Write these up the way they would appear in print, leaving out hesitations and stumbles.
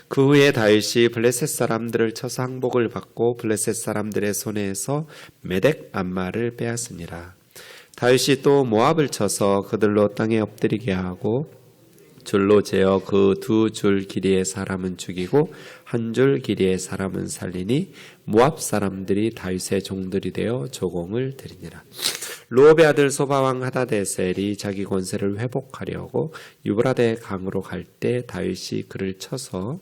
그 후에 다윗이 블레셋 사람들을 쳐서 항복을 받고 블레셋 사람들의 손에서 메덱 암마를 빼앗으니라. 다윗이 또 모압을 쳐서 그들로 땅에 엎드리게 하고 줄로 재어 그 두 줄 길이의 사람은 죽이고 한 줄 길이의 사람은 살리니 모압 사람들이 다윗의 종들이 되어 조공을 드리니라. 루옵의 아들 소바왕 하다데셀이 자기 권세를 회복하려고 유브라데 강으로 갈 때 다윗이 그를 쳐서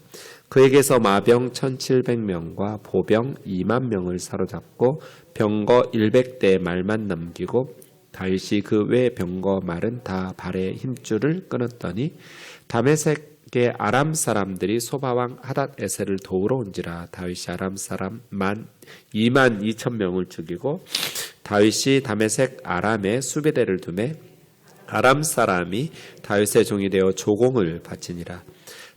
그에게서 마병 1700명과 보병 2만 명을 사로잡고 병거 100대 말만 남기고 다윗이 그 외 병거 말은 다 발에 힘줄을 끊었더니 다메섹의 아람 사람들이 소바왕 하닷에셀을 도우러 온지라. 다윗이 아람 사람 2만 2천 명을 죽이고 다윗이 다메섹 아람에 수베대를 두매 아람 사람이 다윗의 종이 되어 조공을 바치니라.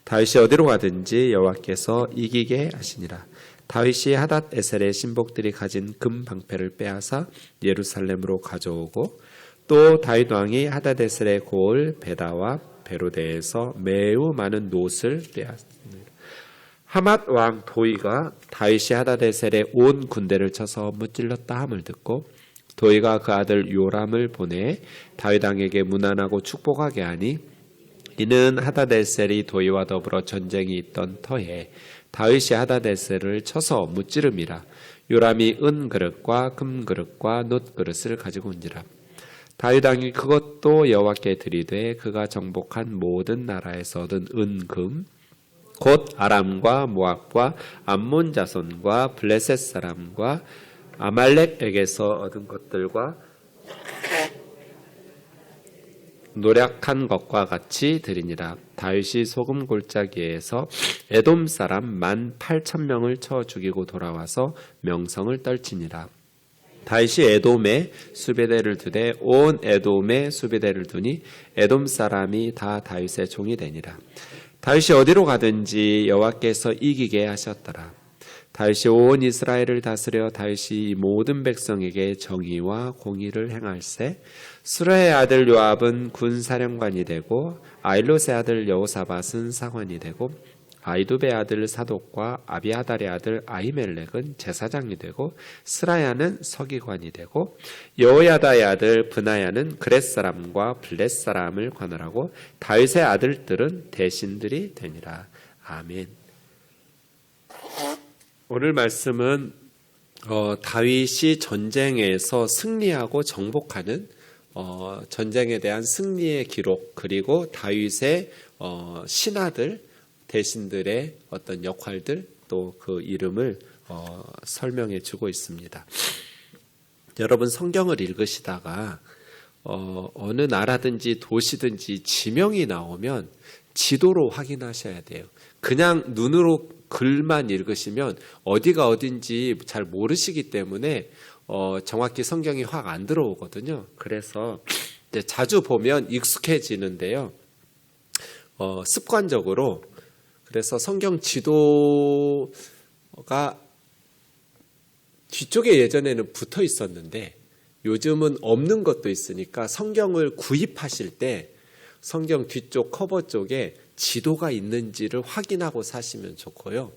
다윗이 어디로 가든지 여호와께서 이기게 하시니라. 다윗이 하닷에셀의 신복들이 가진 금 방패를 빼앗아 예루살렘으로 가져오고 또 다윗 왕이 하닷에셀의 고을 베다와 베로데에서 매우 많은 놋을 빼앗습니다. 하맛 왕 도이가 다윗이 하닷에셀의 온 군대를 쳐서 무찔렀다 함을 듣고 도이가 그 아들 요람을 보내 다윗 왕에게 문안하고 축복하게 하니 이는 하닷에셀이 도이와 더불어 전쟁이 있던 터에 다윗이 하닷에셀을 쳐서 무찌름이라. 요람이 은 그릇과 금 그릇과 놋 그릇을 가지고 온지라. 다윗 왕이 그것도 여호와께 드리되 그가 정복한 모든 나라에서 얻은 은금 곧 아람과 모압과 암몬 자손과 블레셋 사람과 아말렉에게서 얻은 것들과 노력한 것과 같이 드리니라. 다윗이 소금 골짜기에서 에돔 사람 18,000명을 쳐 죽이고 돌아와서 명성을 떨치니라. 다윗이 에돔에 수베대를 두되 온 에돔에 수베대를 두니 에돔 사람이 다 다윗의 종이 되니라. 다윗이 어디로 가든지 여호와께서 이기게 하셨더라. 다윗이 온 이스라엘을 다스려 다윗이 모든 백성에게 정의와 공의를 행할세. 수라의 아들 요압은 군사령관이 되고 아일롯의 아들 여호사밧은 사관이 되고 아이두베의 아들 사독과 아비아달의 아들 아히멜렉은 제사장이 되고 스라야는 서기관이 되고 여호야다의 아들 브나야는 그렛 사람과 블렛 사람을 관할하고 다윗의 아들들은 대신들이 되니라. 아멘. 오늘 말씀은 다윗이 전쟁에서 승리하고 정복하는 전쟁에 대한 승리의 기록, 그리고 다윗의 신하들, 대신들의 어떤 역할들, 또 그 이름을 설명해 주고 있습니다. 여러분, 성경을 읽으시다가 어느 나라든지 도시든지 지명이 나오면 지도로 확인하셔야 돼요. 그냥 눈으로 글만 읽으시면 어디가 어딘지 잘 모르시기 때문에 정확히 성경이 확 안 들어오거든요. 그래서 이제 자주 보면 익숙해지는데요. 습관적으로 그래서 성경 지도가 뒤쪽에 예전에는 붙어 있었는데 요즘은 없는 것도 있으니까 성경을 구입하실 때 성경 뒤쪽 커버 쪽에 지도가 있는지를 확인하고 사시면 좋고요.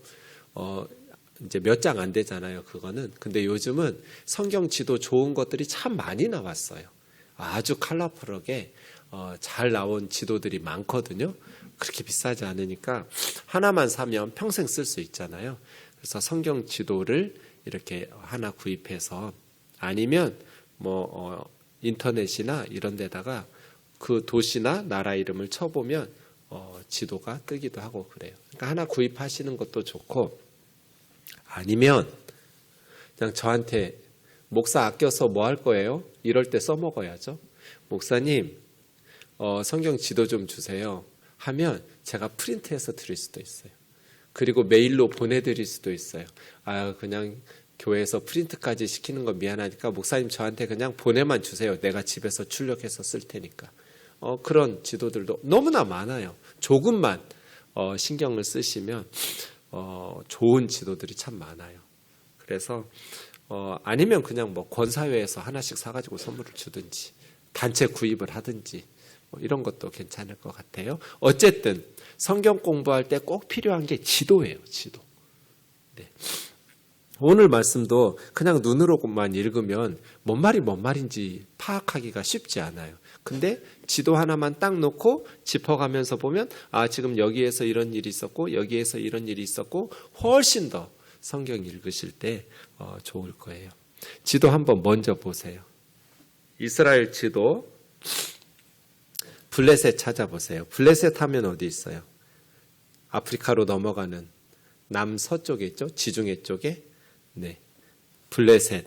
이제 몇 장 안 되잖아요, 그거는. 근데 요즘은 성경 지도 좋은 것들이 참 많이 나왔어요. 아주 컬러풀하게 잘 나온 지도들이 많거든요. 그렇게 비싸지 않으니까 하나만 사면 평생 쓸 수 있잖아요. 그래서 성경 지도를 이렇게 하나 구입해서, 아니면 인터넷이나 이런 데다가 그 도시나 나라 이름을 쳐보면 지도가 뜨기도 하고 그래요. 그러니까 하나 구입하시는 것도 좋고, 아니면 그냥 저한테 목사 아껴서 뭐 할 거예요? 이럴 때 써먹어야죠. 목사님, 성경 지도 좀 주세요 하면 제가 프린트해서 드릴 수도 있어요. 그리고 메일로 보내드릴 수도 있어요. 그냥 교회에서 프린트까지 시키는 거 미안하니까 목사님 저한테 그냥 보내만 주세요. 내가 집에서 출력해서 쓸 테니까. 그런 지도들도 너무나 많아요. 조금만 신경을 쓰시면 좋은 지도들이 참 많아요. 그래서 아니면 그냥 권사회에서 하나씩 사가지고 선물을 주든지 단체 구입을 하든지 이런 것도 괜찮을 것 같아요. 어쨌든 성경 공부할 때 꼭 필요한 게 지도예요. 지도. 네. 오늘 말씀도 그냥 눈으로만 읽으면 뭔 말인지 파악하기가 쉽지 않아요. 근데 지도 하나만 딱 놓고 짚어가면서 보면 지금 여기에서 이런 일이 있었고 여기에서 이런 일이 있었고 훨씬 더 성경 읽으실 때 좋을 거예요. 지도 한번 먼저 보세요. 이스라엘 지도 블레셋 찾아보세요. 블레셋 하면 어디 있어요? 아프리카로 넘어가는 남서쪽에 있죠? 지중해 쪽에. 네, 블레셋.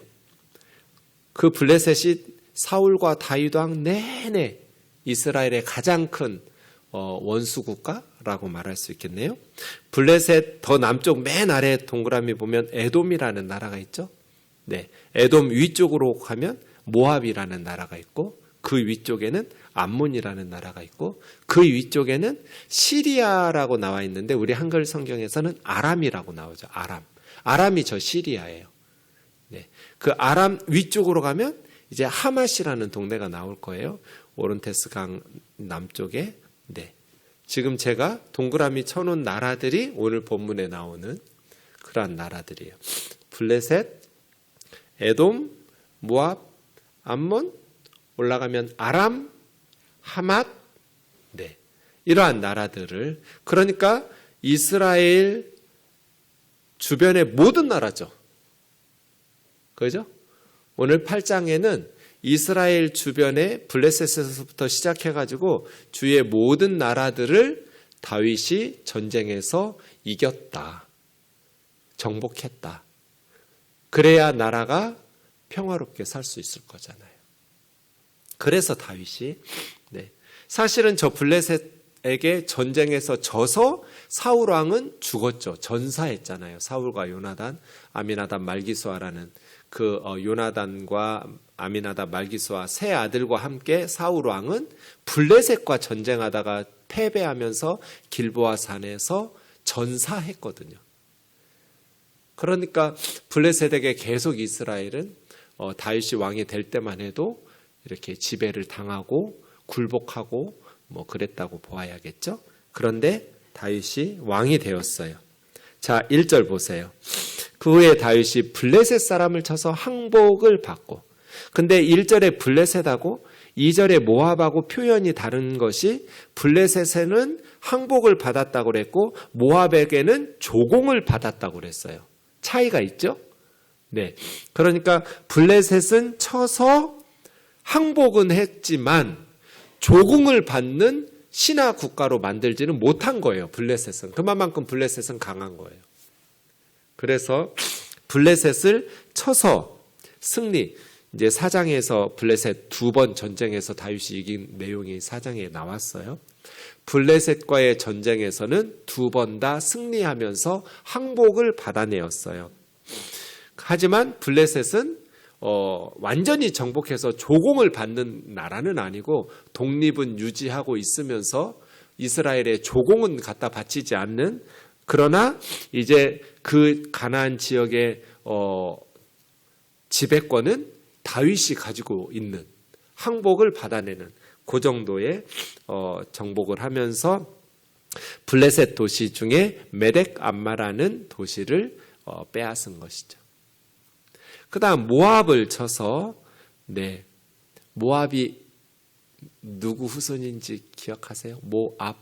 그 블레셋이 사울과 다윗 왕 내내 이스라엘의 가장 큰 원수 국가라고 말할 수 있겠네요. 블레셋 더 남쪽 맨 아래 동그라미 보면 에돔이라는 나라가 있죠. 네, 에돔 위쪽으로 가면 모압이라는 나라가 있고 그 위쪽에는 암몬이라는 나라가 있고 그 위쪽에는 시리아라고 나와 있는데 우리 한글 성경에서는 아람이라고 나오죠. 아람이 저 시리아예요. 네, 그 아람 위쪽으로 가면 이제 하맛이라는 동네가 나올 거예요. 오른테스 강 남쪽에. 네, 지금 제가 동그라미 쳐놓은 나라들이 오늘 본문에 나오는 그러한 나라들이에요. 블레셋, 에돔, 모압, 암몬, 올라가면 아람, 하맛, 네, 이러한 나라들을, 그러니까 이스라엘 주변의 모든 나라죠. 그죠? 오늘 8장에는 이스라엘 주변의 블레셋에서부터 시작해가지고 주의 모든 나라들을 다윗이 전쟁에서 이겼다. 정복했다. 그래야 나라가 평화롭게 살 수 있을 거잖아요. 그래서 다윗이 사실은 저 블레셋에게 전쟁에서 져서 사울 왕은 죽었죠. 전사했잖아요. 사울과 요나단, 아미나답, 말기수아라는 그 요나단과 아미나답, 말기수아 세 아들과 함께 사울 왕은 블레셋과 전쟁하다가 패배하면서 길보아 산에서 전사했거든요. 그러니까 블레셋에게 계속 이스라엘은 다윗이 왕이 될 때만 해도 이렇게 지배를 당하고 굴복하고 뭐 그랬다고 보아야겠죠. 그런데 다윗이 왕이 되었어요. 자, 1절 보세요. 그 후에 다윗이 블레셋 사람을 쳐서 항복을 받고, 근데 1절에 블레셋하고 2절에 모압하고 표현이 다른 것이 블레셋에는 항복을 받았다고 그랬고 모압에게는 조공을 받았다고 그랬어요. 차이가 있죠? 네. 그러니까 블레셋은 쳐서 항복은 했지만 조공을 받는 신하 국가로 만들지는 못한 거예요. 블레셋은. 그만큼 블레셋은 강한 거예요. 그래서 블레셋을 쳐서 승리. 이제 4장에서 블레셋 2번 전쟁에서 다윗이 이긴 내용이 4장에 나왔어요. 블레셋과의 전쟁에서는 2번 다 승리하면서 항복을 받아내었어요. 하지만 블레셋은 완전히 정복해서 조공을 받는 나라는 아니고 독립은 유지하고 있으면서 이스라엘의 조공은 갖다 바치지 않는, 그러나 이제 그 가나안 지역의 지배권은 다윗이 가지고 있는, 항복을 받아내는 그 정도의 정복을 하면서 블레셋 도시 중에 메덱 암마라는 도시를 빼앗은 것이죠. 그 다음 모압을 쳐서, 네, 모압이 누구 후손인지 기억하세요? 모압.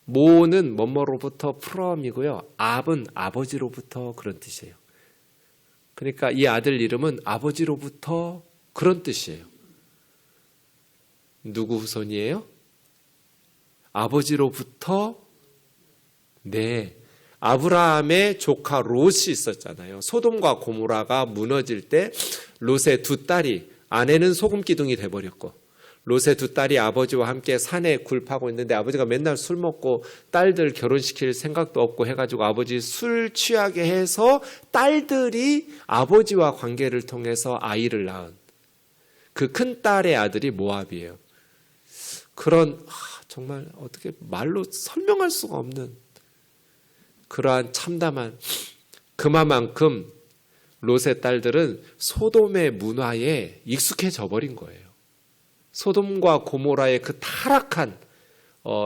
모는 뭐뭐로부터 프롬이고요. 압은 아버지로부터, 그런 뜻이에요. 그러니까 이 아들 이름은 아버지로부터, 그런 뜻이에요. 누구 후손이에요? 아버지로부터. 네, 아브라함의 조카 롯이 있었잖아요. 소돔과 고모라가 무너질 때 롯의 두 딸이, 아내는 소금 기둥이 돼버렸고 롯의 두 딸이 아버지와 함께 산에 굴파고 있는데 아버지가 맨날 술 먹고 딸들 결혼시킬 생각도 없고 해가지고 아버지 술 취하게 해서 딸들이 아버지와 관계를 통해서 아이를 낳은 그 큰 딸의 아들이 모압이에요. 그런 정말 어떻게 말로 설명할 수가 없는 그러한 참담한, 그만큼 롯의 딸들은 소돔의 문화에 익숙해져 버린 거예요. 소돔과 고모라의 그 타락한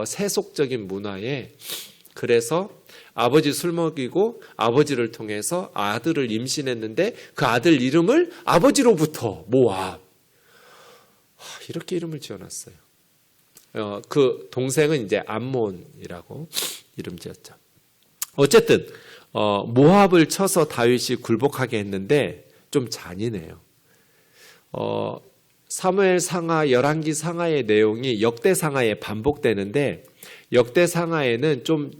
세속적인 문화에, 그래서 아버지 술 먹이고 아버지를 통해서 아들을 임신했는데 그 아들 이름을 아버지로부터 모압, 이렇게 이름을 지어놨어요. 그 동생은 이제 암몬이라고 이름 지었죠. 어쨌든 모압을 쳐서 다윗이 굴복하게 했는데 좀 잔인해요. 사무엘 상하, 열왕기 상하의 내용이 역대 상하에 반복되는데, 역대 상하에는 좀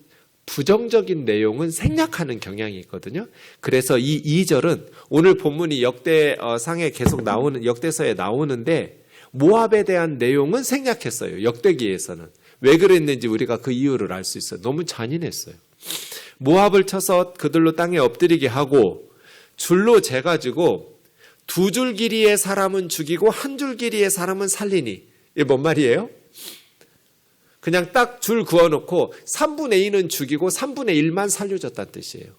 부정적인 내용은 생략하는 경향이 있거든요. 그래서 이 2절은 오늘 본문이 역대 상에 계속 나오는, 역대서에 나오는데 모압에 대한 내용은 생략했어요. 역대기에서는. 왜 그랬는지 우리가 그 이유를 알 수 있어요. 너무 잔인했어요. 모압을 쳐서 그들로 땅에 엎드리게 하고 줄로 재가지고 2줄 길이의 사람은 죽이고 1줄 길이의 사람은 살리니. 이게 뭔 말이에요? 그냥 딱 줄 그어놓고 3분의 2는 죽이고 3분의 1만 살려줬다는 뜻이에요.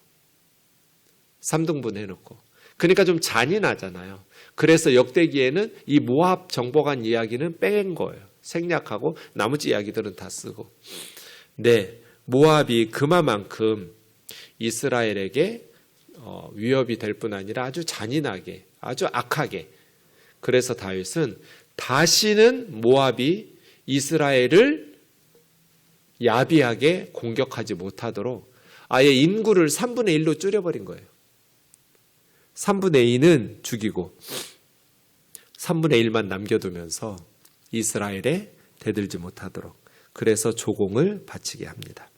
3등분 해놓고. 그러니까 좀 잔인하잖아요. 그래서 역대기에는 이 모압 정복한 이야기는 뺀 거예요. 생략하고 나머지 이야기들은 다 쓰고. 네, 모압이 그만큼 이스라엘에게 위협이 될 뿐 아니라 아주 잔인하게, 아주 악하게. 그래서 다윗은 다시는 모압이 이스라엘을 야비하게 공격하지 못하도록 아예 인구를 3분의 1로 줄여버린 거예요. 3분의 2는 죽이고 3분의 1만 남겨두면서 이스라엘에 대들지 못하도록, 그래서 조공을 바치게 합니다.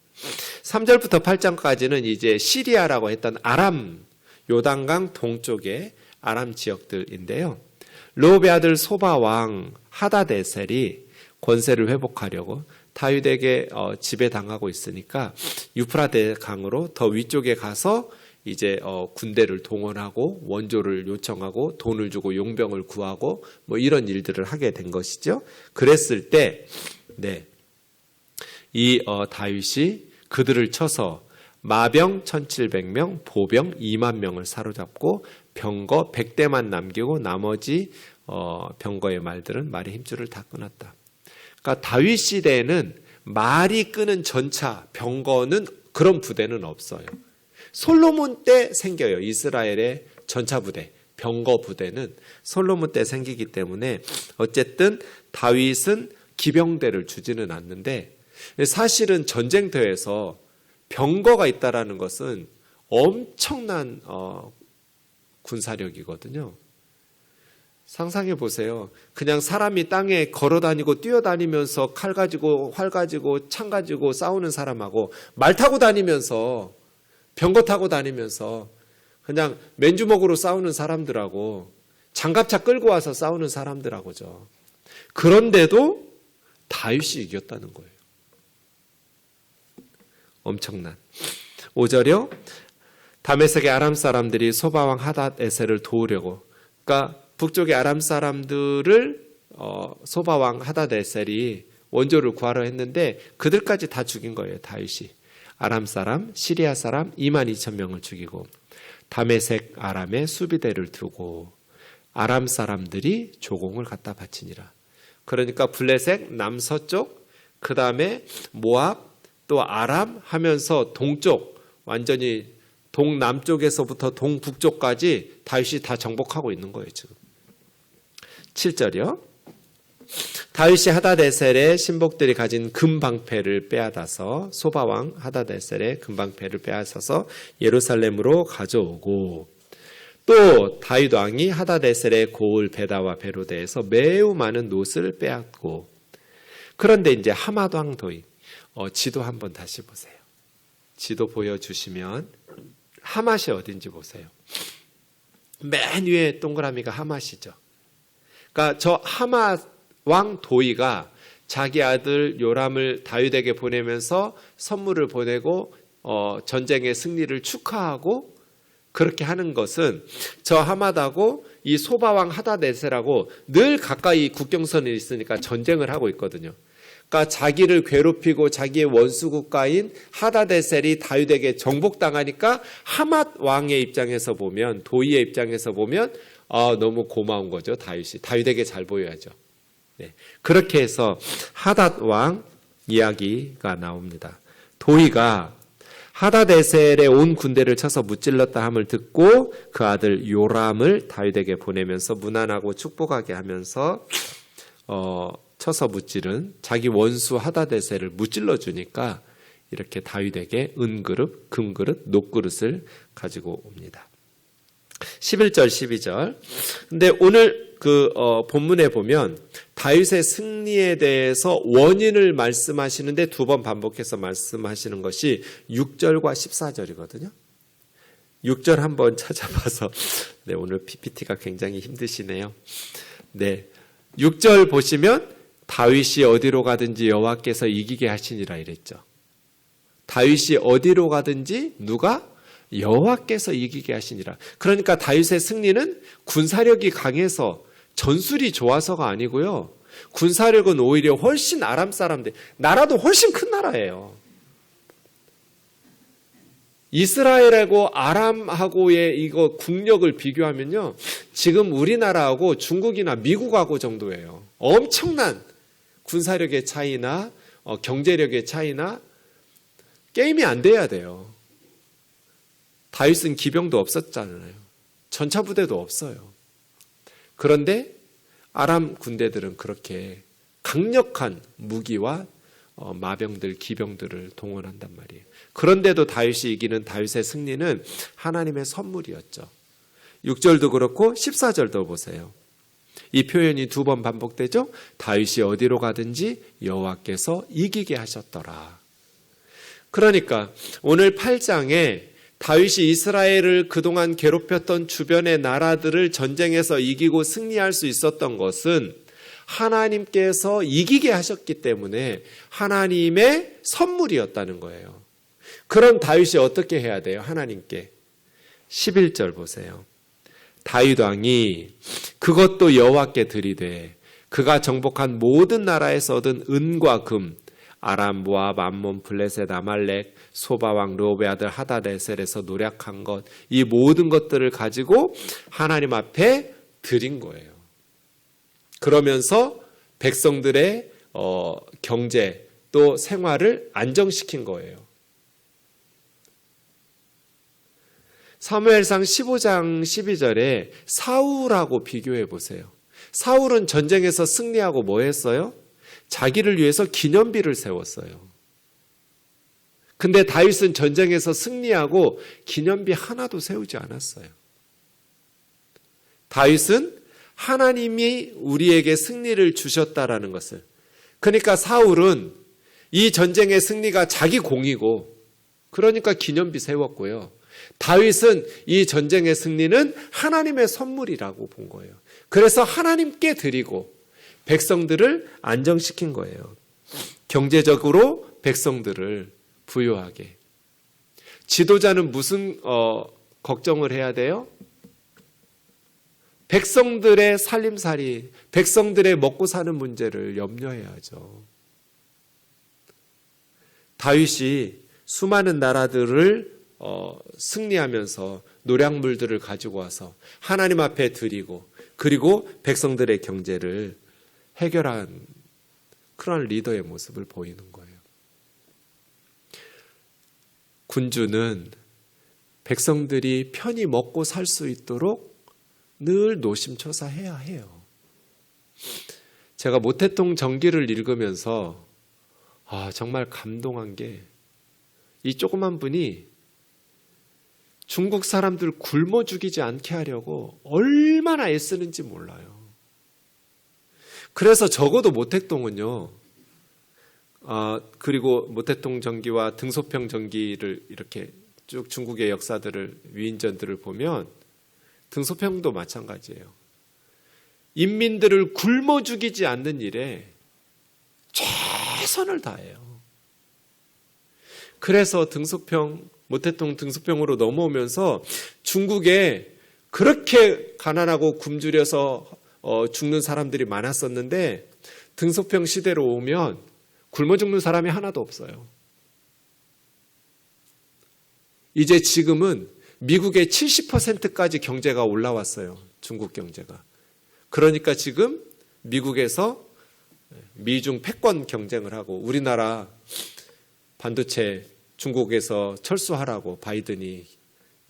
3절부터 8장까지는 이제 시리아라고 했던 아람, 요단강 동쪽의 아람 지역들인데요. 르홉의 아들 소바 왕 하다데셀이 권세를 회복하려고 다윗에게 지배당하고 있으니까 유프라데 강으로 더 위쪽에 가서 이제 군대를 동원하고 원조를 요청하고 돈을 주고 용병을 구하고 뭐 이런 일들을 하게 된 것이죠. 그랬을 때, 네, 이 다윗이 그들을 쳐서 마병 1700명, 보병 2만 명을 사로잡고 병거 100대만 남기고 나머지 병거의 말들은 말의 힘줄을 다 끊었다. 그러니까 다윗 시대에는 말이 끄는 전차, 병거는 그런 부대는 없어요. 솔로몬 때 생겨요. 이스라엘의 전차 부대, 병거 부대는 솔로몬 때 생기기 때문에 어쨌든 다윗은 기병대를 주지는 않는데, 사실은 전쟁터에서 병거가 있다라는 것은 엄청난 군사력이거든요. 상상해 보세요. 그냥 사람이 땅에 걸어다니고 뛰어다니면서 칼 가지고 활 가지고 창 가지고 싸우는 사람하고 말 타고 다니면서 병거 타고 다니면서 그냥 맨주먹으로 싸우는 사람들하고 장갑차 끌고 와서 싸우는 사람들하고죠. 그런데도 다윗이 이겼다는 거예요. 엄청난. 5절이요. 다메섹의 아람 사람들이 소바왕 하닷에셀을 도우려고, 그러니까 북쪽의 아람 사람들을 소바왕 하닷에셀이 원조를 구하러 했는데 그들까지 다 죽인 거예요. 다윗이. 아람 사람, 시리아 사람 22,000명을 죽이고 다메섹 아람에 수비대를 두고 아람 사람들이 조공을 갖다 바치니라. 그러니까 블레셋 남서쪽, 그 다음에 모압, 또 아람 하면서 동쪽, 완전히 동남쪽에서부터 동북쪽까지 다윗이 다 정복하고 있는 거예요. 지금 7절이요. 다윗이 하다데셀의 신복들이 가진 금방패를 빼앗아서 소바왕 하다데셀의 금방패를 빼앗아서 예루살렘으로 가져오고, 또 다윗 왕이 하다데셀의 고을 베다와 베로데에서 매우 많은 놋을 빼앗고. 그런데 이제 하맛 왕 도입, 지도 한번 다시 보세요. 지도 보여주시면 하맛이 어딘지 보세요. 맨 위에 동그라미가 하맛이죠. 그러니까 저 하맛 왕 도이가 자기 아들 요람을 다윗에게 보내면서 선물을 보내고 전쟁의 승리를 축하하고 그렇게 하는 것은 저 하맛하고 이 소바왕 하다데셀하고 늘 가까이 국경선이 있으니까 전쟁을 하고 있거든요. 그러니까 자기를 괴롭히고 자기의 원수 국가인 하다데셀이 다윗에게 정복당하니까 하맛 왕의 입장에서 보면, 도이의 입장에서 보면 너무 고마운 거죠. 다윗이. 다윗에게 잘 보여야죠. 네. 그렇게 해서 하닷 왕 이야기가 나옵니다. 도이가 하다데셀의 온 군대를 쳐서 무찔렀다 함을 듣고 그 아들 요람을 다윗에게 보내면서 무난하고 축복하게 하면서 쳐서 무찌른 자기 원수 하다데셀을 무찔러 주니까 이렇게 다윗에게 은그릇, 금그릇, 녹그릇을 가지고 옵니다. 11절, 12절. 근데 오늘 본문에 보면 다윗의 승리에 대해서 원인을 말씀하시는데 두 번 반복해서 말씀하시는 것이 6절과 14절이거든요. 6절 한번 찾아봐서, 네, 오늘 PPT가 굉장히 힘드시네요. 네. 6절 보시면 다윗이 어디로 가든지 여호와께서 이기게 하시니라 이랬죠. 다윗이 어디로 가든지 누가? 여호와께서 이기게 하시니라. 그러니까 다윗의 승리는 군사력이 강해서 전술이 좋아서가 아니고요. 군사력은 오히려 훨씬 아람 사람들, 나라도 훨씬 큰 나라예요. 이스라엘하고 아람하고의 이거 국력을 비교하면요, 지금 우리나라하고 중국이나 미국하고 정도예요. 엄청난 군사력의 차이나 경제력의 차이나 게임이 안 돼야 돼요. 다윗은 기병도 없었잖아요. 전차부대도 없어요. 그런데 아람 군대들은 그렇게 강력한 무기와 마병들, 기병들을 동원한단 말이에요. 그런데도 다윗이 이기는 다윗의 승리는 하나님의 선물이었죠. 6절도 그렇고 14절도 보세요. 이 표현이 두 번 반복되죠. 다윗이 어디로 가든지 여호와께서 이기게 하셨더라. 그러니까 오늘 8장에 다윗이 이스라엘을 그동안 괴롭혔던 주변의 나라들을 전쟁에서 이기고 승리할 수 있었던 것은 하나님께서 이기게 하셨기 때문에 하나님의 선물이었다는 거예요. 그럼 다윗이 어떻게 해야 돼요? 하나님께. 11절 보세요. 다윗 왕이 그것도 여호와께 드리되 그가 정복한 모든 나라에서 얻은 은과 금, 아람, 모압, 암몬, 블레셋, 아말렉, 소바왕, 르홉의 아들 하다데셀에서 노략한 것, 이 모든 것들을 가지고 하나님 앞에 드린 거예요. 그러면서 백성들의 경제 또 생활을 안정시킨 거예요. 사무엘상 15장 12절에 사울하고 비교해 보세요. 사울은 전쟁에서 승리하고 뭐 했어요? 자기를 위해서 기념비를 세웠어요. 근데 다윗은 전쟁에서 승리하고 기념비 하나도 세우지 않았어요. 다윗은 하나님이 우리에게 승리를 주셨다라는 것을. 그러니까 사울은 이 전쟁의 승리가 자기 공이고 그러니까 기념비 세웠고요. 다윗은 이 전쟁의 승리는 하나님의 선물이라고 본 거예요. 그래서 하나님께 드리고 백성들을 안정시킨 거예요. 경제적으로 백성들을 부유하게. 지도자는 무슨 걱정을 해야 돼요? 백성들의 살림살이, 백성들의 먹고 사는 문제를 염려해야죠. 다윗이 수많은 나라들을 승리하면서 노략물들을 가지고 와서 하나님 앞에 드리고 그리고 백성들의 경제를 해결한 그런 리더의 모습을 보이는 거예요. 군주는 백성들이 편히 먹고 살 수 있도록 늘 노심초사해야 해요. 제가 모태통 전기를 읽으면서 정말 감동한 게 이 조그만 분이 중국 사람들 굶어 죽이지 않게 하려고 얼마나 애쓰는지 몰라요. 그래서 적어도 모택동은요, 그리고 모택동 전기와 등소평 전기를 이렇게 쭉 중국의 역사들을, 위인전들을 보면 등소평도 마찬가지예요. 인민들을 굶어 죽이지 않는 일에 최선을 다해요. 그래서 모택동 등소평으로 넘어오면서 중국에 그렇게 가난하고 굶주려서 죽는 사람들이 많았었는데 등소평 시대로 오면 굶어 죽는 사람이 하나도 없어요. 이제 지금은 미국의 70%까지 경제가 올라왔어요. 중국 경제가. 그러니까 지금 미국에서 미중 패권 경쟁을 하고 우리나라 반도체 중국에서 철수하라고 바이든이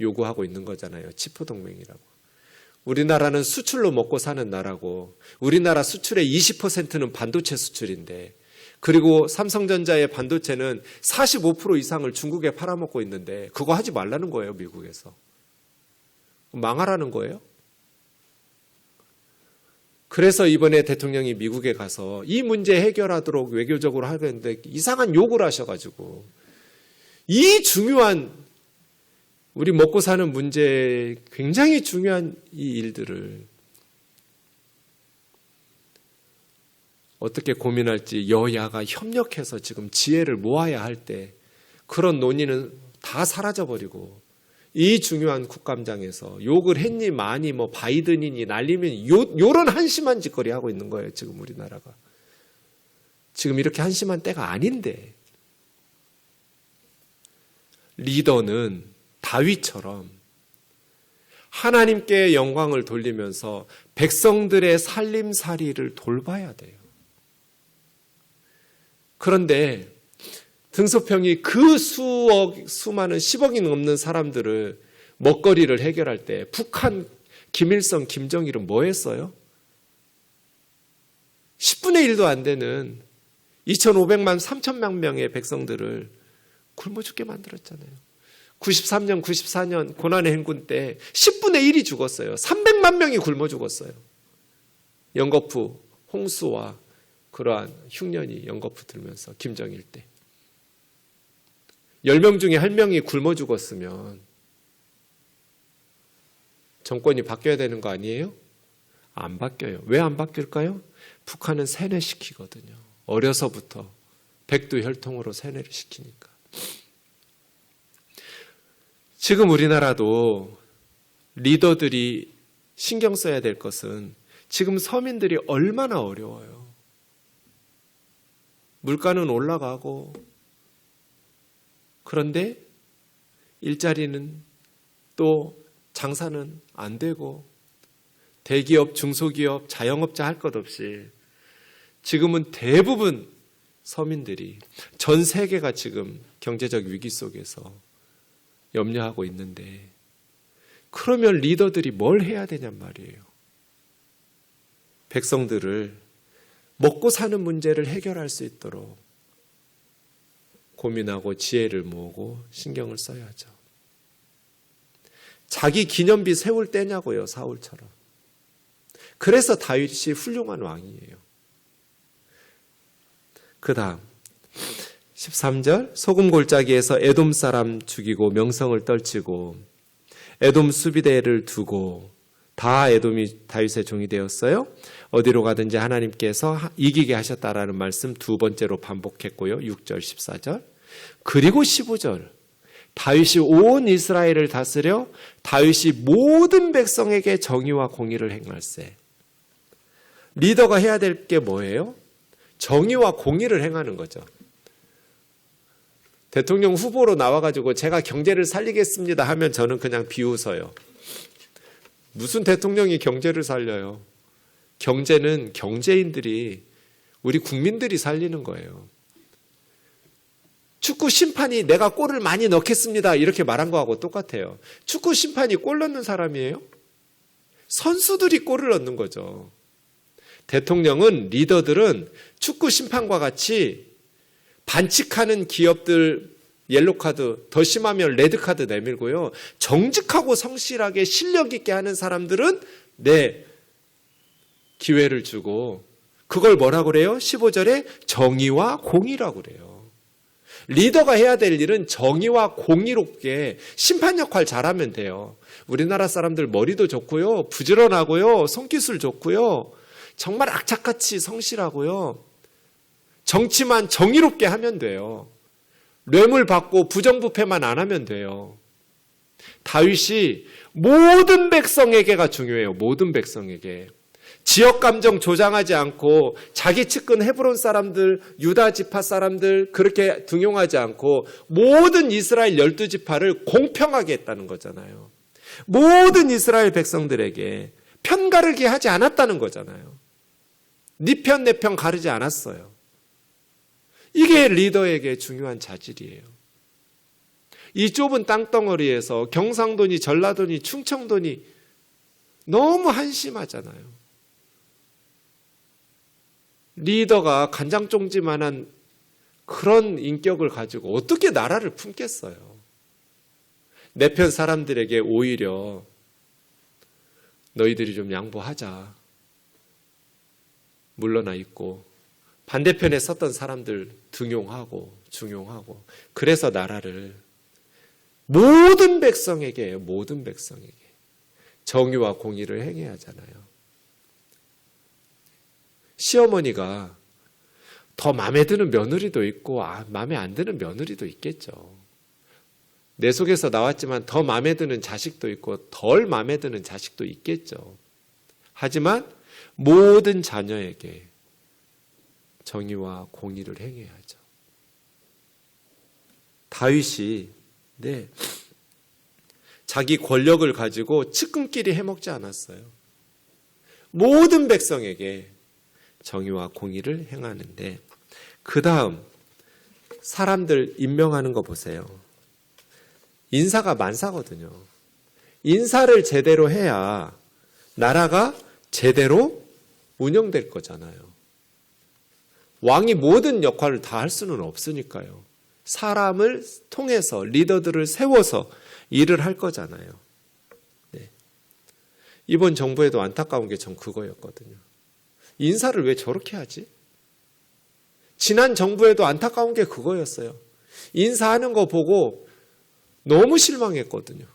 요구하고 있는 거잖아요. 치프 동맹이라고. 우리나라는 수출로 먹고 사는 나라고 우리나라 수출의 20%는 반도체 수출인데 그리고 삼성전자의 반도체는 45% 이상을 중국에 팔아먹고 있는데 그거 하지 말라는 거예요. 미국에서. 망하라는 거예요. 그래서 이번에 대통령이 미국에 가서 이 문제 해결하도록 외교적으로 하겠는데 이상한 욕을 하셔가지고 이 중요한 우리 먹고 사는 문제 굉장히 중요한 이 일들을 어떻게 고민할지 여야가 협력해서 지금 지혜를 모아야 할 때 그런 논의는 다 사라져버리고 이 중요한 국감장에서 욕을 했니 많이 뭐 바이든이니 날리면 요런 한심한 짓거리 하고 있는 거예요. 지금 우리나라가. 지금 이렇게 한심한 때가 아닌데 리더는 다윗처럼 하나님께 영광을 돌리면서 백성들의 살림살이를 돌봐야 돼요. 그런데 등소평이 그 수많은 10억이 넘는 사람들을 먹거리를 해결할 때 북한, 김일성, 김정일은 뭐 했어요? 10분의 1도 안 되는 2,500만, 3천만 명의 백성들을 굶어 죽게 만들었잖아요. 93년, 94년 고난의 행군 때 10분의 1이 죽었어요. 300만 명이 굶어 죽었어요. 영거푸, 홍수와 그러한 흉년이 영거푸 들면서 김정일 때. 10명 중에 1명이 굶어 죽었으면 정권이 바뀌어야 되는 거 아니에요? 안 바뀌어요. 왜 안 바뀔까요? 북한은 세뇌시키거든요. 어려서부터 백두혈통으로 세뇌를 시키니까. 지금 우리나라도 리더들이 신경 써야 될 것은 지금 서민들이 얼마나 어려워요. 물가는 올라가고 그런데 일자리는 또 장사는 안 되고 대기업, 중소기업, 자영업자 할 것 없이 지금은 대부분 서민들이 전 세계가 지금 경제적 위기 속에서 염려하고 있는데 그러면 리더들이 뭘 해야 되냔 말이에요. 백성들을 먹고 사는 문제를 해결할 수 있도록 고민하고 지혜를 모으고 신경을 써야죠. 자기 기념비 세울 때냐고요. 사울처럼. 그래서 다윗이 훌륭한 왕이에요. 그 다음 13절 소금 골짜기에서 에돔 사람 죽이고 명성을 떨치고 에돔 수비대를 두고 다 에돔이 다윗의 종이 되었어요. 어디로 가든지 하나님께서 이기게 하셨다라는 말씀 두 번째로 반복했고요. 6절 14절 그리고 15절 다윗이 온 이스라엘을 다스려 다윗이 모든 백성에게 정의와 공의를 행할세. 리더가 해야 될 게 뭐예요? 정의와 공의를 행하는 거죠. 대통령 후보로 나와가지고 제가 경제를 살리겠습니다 하면 저는 그냥 비웃어요. 무슨 대통령이 경제를 살려요? 경제는 경제인들이 우리 국민들이 살리는 거예요. 축구 심판이 내가 골을 많이 넣겠습니다 이렇게 말한 거하고 똑같아요. 축구 심판이 골 넣는 사람이에요? 선수들이 골을 넣는 거죠. 대통령은 리더들은 축구 심판과 같이 반칙하는 기업들 옐로카드 더 심하면 레드카드 내밀고요. 정직하고 성실하게 실력 있게 하는 사람들은 기회를 주고 그걸 뭐라고 그래요? 15절에 정의와 공의라고 그래요. 리더가 해야 될 일은 정의와 공의롭게 심판 역할 잘하면 돼요. 우리나라 사람들 머리도 좋고요. 부지런하고요. 손기술 좋고요. 정말 악착같이 성실하고요. 정치만 정의롭게 하면 돼요. 뇌물 받고 부정부패만 안 하면 돼요. 다윗이 모든 백성에게가 중요해요. 모든 백성에게. 지역 감정 조장하지 않고 자기 측근 헤브론 사람들, 유다 지파 사람들 그렇게 등용하지 않고 모든 이스라엘 12지파를 공평하게 했다는 거잖아요. 모든 이스라엘 백성들에게 편가르기 하지 않았다는 거잖아요. 네 편 내 편 가르지 않았어요. 이게 리더에게 중요한 자질이에요. 이 좁은 땅덩어리에서 경상도니 전라도니 충청도니 너무 한심하잖아요. 리더가 간장종지만한 그런 인격을 가지고 어떻게 나라를 품겠어요? 내 편 사람들에게 오히려 너희들이 좀 양보하자, 물러나 있고, 반대편에 섰던 사람들 등용하고 중용하고, 그래서 나라를 모든 백성에게 정의와 공의를 행해야 하잖아요. 시어머니가 더 마음에 드는 며느리도 있고 마음에 안 드는 며느리도 있겠죠. 내 속에서 나왔지만 더 마음에 드는 자식도 있고 덜 마음에 드는 자식도 있겠죠. 하지만 모든 자녀에게 정의와 공의를 행해야 하죠. 다윗이 자기 권력을 가지고 측근끼리 해먹지 않았어요. 모든 백성에게 정의와 공의를 행하는데, 그 다음 사람들 임명하는 거 보세요. 인사가 만사거든요. 인사를 제대로 해야 나라가 제대로 운영될 거잖아요. 왕이 모든 역할을 다 할 수는 없으니까요. 사람을 통해서 리더들을 세워서 일을 할 거잖아요. 이번 정부에도 안타까운 게 전 그거였거든요. 인사를 왜 저렇게 하지? 지난 정부에도 안타까운 게 그거였어요. 인사하는 거 보고 너무 실망했거든요.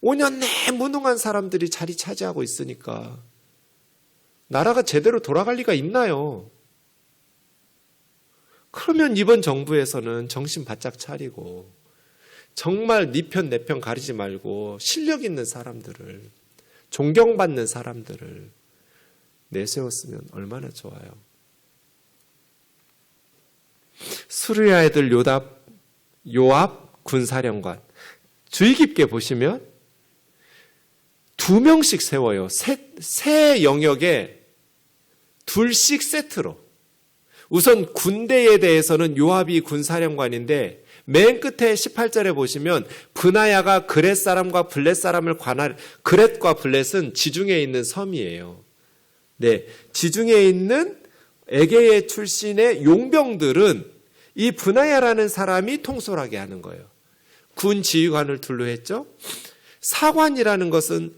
5년 내 무능한 사람들이 자리 차지하고 있으니까 나라가 제대로 돌아갈 리가 있나요? 그러면 이번 정부에서는 정신 바짝 차리고 정말 네 편 내 편 가리지 말고 실력 있는 사람들을, 존경받는 사람들을 내세웠으면 얼마나 좋아요. 수르야 애들 요압 군사령관, 주의 깊게 보시면 2명씩 세워요. 세 영역에 둘씩 세트로. 우선 군대에 대해서는 요압이 군사령관인데, 맨 끝에 18절에 보시면 브나야가 그렛 사람과 블렛 사람을 관할, 그렛과 블렛은 지중해에 있는 섬이에요. 지중해에 있는 에게의 출신의 용병들은 이 브나야라는 사람이 통솔하게 하는 거예요. 군 지휘관을 둘로 했죠. 사관이라는 것은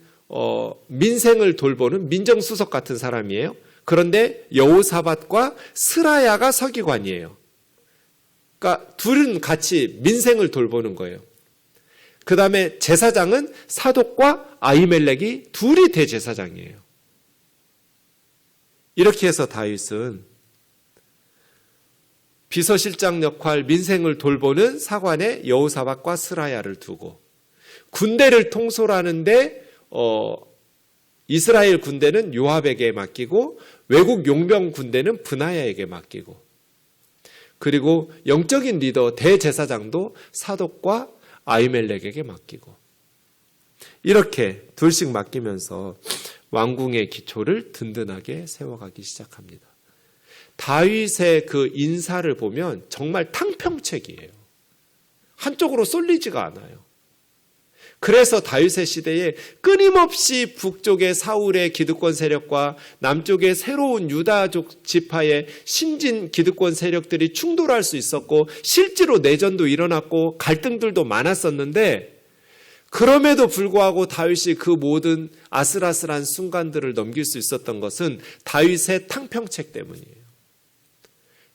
민생을 돌보는 민정수석 같은 사람이에요. 그런데 여호사밧과 스라야가 서기관이에요. 그러니까 둘은 같이 민생을 돌보는 거예요. 그 다음에 제사장은 사독과 아히멜렉이 둘이 대제사장이에요. 이렇게 해서 다윗은 비서실장 역할, 민생을 돌보는 사관에 여호사밧과 스라야를 두고, 군대를 통솔하는데 이스라엘 군대는 요압에게 맡기고 외국 용병 군대는 브나야에게 맡기고, 그리고 영적인 리더 대제사장도 사독과 아히멜렉에게 맡기고, 이렇게 둘씩 맡기면서 왕궁의 기초를 든든하게 세워가기 시작합니다. 다윗의 그 인사를 보면 정말 탕평책이에요. 한쪽으로 쏠리지가 않아요. 그래서 다윗의 시대에 끊임없이 북쪽의 사울의 기득권 세력과 남쪽의 새로운 유다족 지파의 신진 기득권 세력들이 충돌할 수 있었고, 실제로 내전도 일어났고 갈등들도 많았었는데, 그럼에도 불구하고 다윗이 그 모든 아슬아슬한 순간들을 넘길 수 있었던 것은 다윗의 탕평책 때문이에요.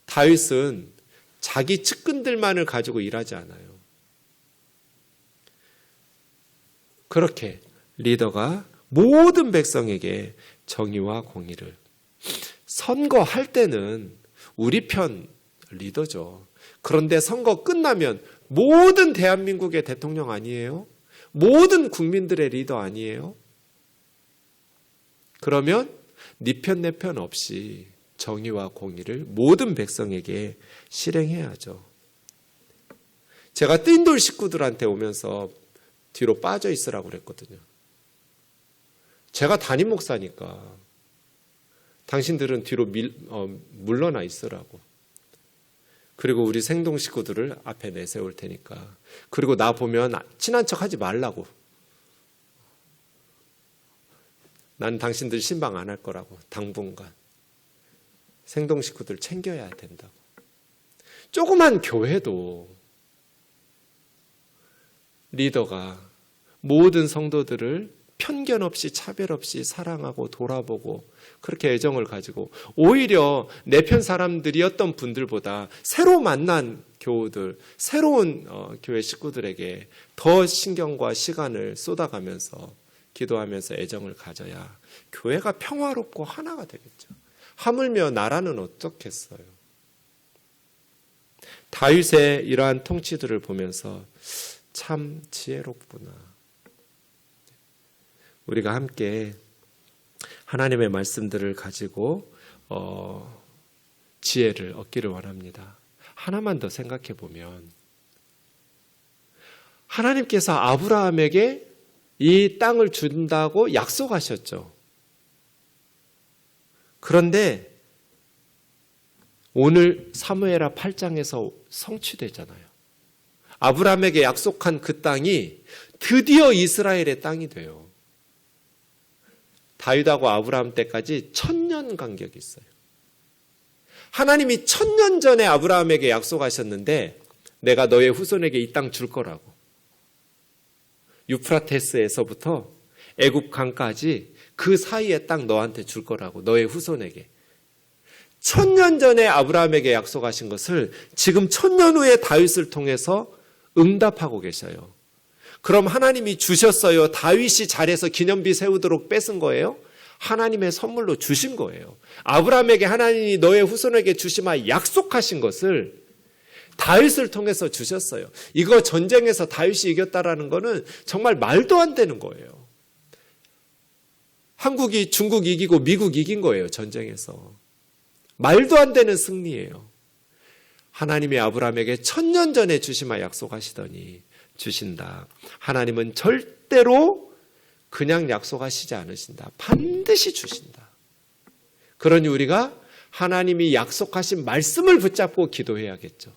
다윗은 자기 측근들만을 가지고 일하지 않아요. 그렇게 리더가 모든 백성에게 정의와 공의를, 선거할 때는 우리 편 리더죠. 그런데 선거 끝나면 모든 대한민국의 대통령 아니에요? 모든 국민들의 리더 아니에요? 그러면 네 편 내 편 없이 정의와 공의를 모든 백성에게 실행해야죠. 제가 띵돌 식구들한테 오면서 뒤로 빠져 있으라고 그랬거든요. 제가 담임 목사니까 당신들은 뒤로 물러나 있으라고. 그리고 우리 생동 식구들을 앞에 내세울 테니까. 그리고 나 보면 친한 척 하지 말라고. 난 당신들 신방 안 할 거라고. 당분간. 생동 식구들 챙겨야 된다고. 조그만 교회도 리더가 모든 성도들을 편견 없이 차별 없이 사랑하고 돌아보고 그렇게 애정을 가지고 오히려 내 편 사람들이었던 분들보다 새로 만난 교우들, 새로운 교회 식구들에게 더 신경과 시간을 쏟아가면서 기도하면서 애정을 가져야 교회가 평화롭고 하나가 되겠죠. 하물며 나라는 어떻겠어요? 다윗의 이러한 통치들을 보면서 참 지혜롭구나. 우리가 함께 하나님의 말씀들을 가지고 지혜를 얻기를 원합니다. 하나만 더 생각해 보면 하나님께서 아브라함에게 이 땅을 준다고 약속하셨죠. 그런데 오늘 사무엘하 8장에서 성취되잖아요. 아브라함에게 약속한 그 땅이 드디어 이스라엘의 땅이 돼요. 다윗하고 아브라함 때까지 1000년 간격이 있어요. 하나님이 1000년 전에 아브라함에게 약속하셨는데 내가 너의 후손에게 이 땅 줄 거라고. 유프라테스에서부터 애굽 강까지 그 사이의 땅 너한테 줄 거라고. 너의 후손에게. 1000년 전에 아브라함에게 약속하신 것을 지금 1000년 후에 다윗을 통해서 응답하고 계셔요. 그럼 하나님이 주셨어요. 다윗이 잘해서 기념비 세우도록 뺏은 거예요? 하나님의 선물로 주신 거예요. 아브라함에게 하나님이 너의 후손에게 주시마 약속하신 것을 다윗을 통해서 주셨어요. 이거 전쟁에서 다윗이 이겼다라는 거는 정말 말도 안 되는 거예요. 한국이 중국 이기고 미국 이긴 거예요. 전쟁에서. 말도 안 되는 승리예요. 하나님이 아브라함에게 1000년 전에 주시마 약속하시더니 주신다. 하나님은 절대로 그냥 약속하시지 않으신다. 반드시 주신다. 그러니 우리가 하나님이 약속하신 말씀을 붙잡고 기도해야겠죠.